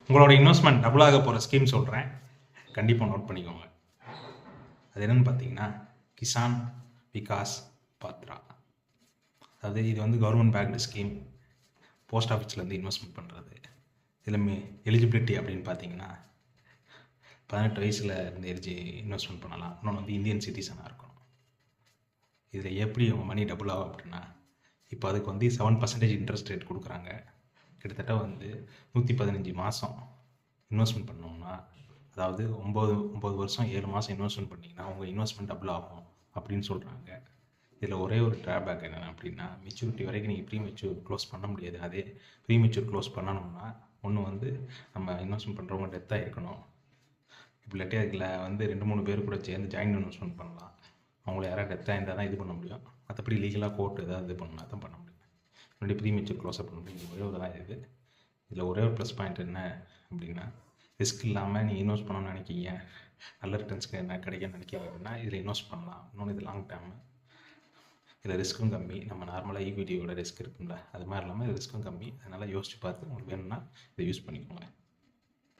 உங்களோட investment double ஆக போகிற ஸ்கீம் சொல்கிறேன், கண்டிப்பாக நோட் பண்ணிக்கோங்க. அது என்னென்னு பார்த்தீங்கன்னா கிசான் விகாஸ் பாத்ரா. அதாவது இது வந்து கவர்மெண்ட் பேக்டு ஸ்கீம், போஸ்ட் ஆஃபீஸ்லேருந்து இன்வெஸ்ட்மெண்ட் பண்ணுறது. இதில் எலிஜிபிலிட்டி அப்படின்னு பார்த்தீங்கன்னா 18 வயசில் இருந்து இன்வெஸ்ட்மெண்ட் பண்ணலாம். இன்னொன்று வந்து இந்தியன் சிட்டிசனாக இருக்கணும். இதில் எப்படி உங்கள் மணி டபுள் ஆகும் அப்படின்னா, இப்போ அதுக்கு வந்து 7% இன்ட்ரெஸ்ட் ரேட் கொடுக்குறாங்க. கிட்டத்தட்ட வந்து 115 மாதம் இன்வெஸ்ட்மெண்ட் பண்ணோம்னா, அதாவது 9 வருஷம் 7 மாதம் இன்வெஸ்ட்மெண்ட் பண்ணிங்கன்னா உங்கள் இன்வெஸ்ட்மெண்ட் டபுள் ஆகும் அப்படின்னு சொல்கிறாங்க. இதில் ஒரே ஒரு ட்ராபேக் என்னென்ன அப்படின்னா, மெச்சூரிட்டி வரைக்கும் நீங்கள் ப்ரீ மெச்சூர் க்ளோஸ் பண்ண முடியாது. அதே ப்ரீ மெச்சூர் க்ளோஸ் பண்ணணும்னா ஒன்று வந்து நம்ம இன்வெஸ்ட்மெண்ட் பண்ணுறவங்க டெத்தாக இருக்கணும். இல்லாட்டி அதில் வந்து 2-3 பேர் கூட சேர்ந்து ஜாயின்ட் இன்வெஸ்ட்மெண்ட் பண்ணலாம். அவங்கள யாராவது டெத்தாக இருந்தால் தான் இது பண்ண முடியும். மற்றபடி லீகலாக கோர்ட் ஏதாவது இது பண்ணால் தான் பண்ண முடியும். முன்னாடி ப்ரீ மெச்சூர் க்ளோஸ் அப் பண்ண ஒரே ஒரு தான் இது. இதில் ஒரே ஒரு ப்ளஸ் பாயிண்ட் என்ன அப்படின்னா, ரிஸ்க் இல்லாமல் நீங்கள் இன்வெஸ்ட் பண்ணணும்னு நினைக்கிங்க, நல்ல ரிட்டர்ன்ஸ்க்கு என்ன கிடைக்குன்னு நினைக்கிங்க அப்படின்னா இதில் இன்வெஸ்ட் பண்ணலாம். இன்னொன்று இது லாங் டேர்மு, இதில் ரிஸ்க்கும் கம்மி. நம்ம நார்மலாக ஈக்விட்டியோட ரிஸ்க் இருக்குங்களா, அது மாதிரி இல்லாமல் ரிஸ்க்கும் கம்மி. அதனால் யோசித்து பார்த்து உங்களுக்கு வேணும்னா இதை யூஸ் பண்ணிக்கோங்க.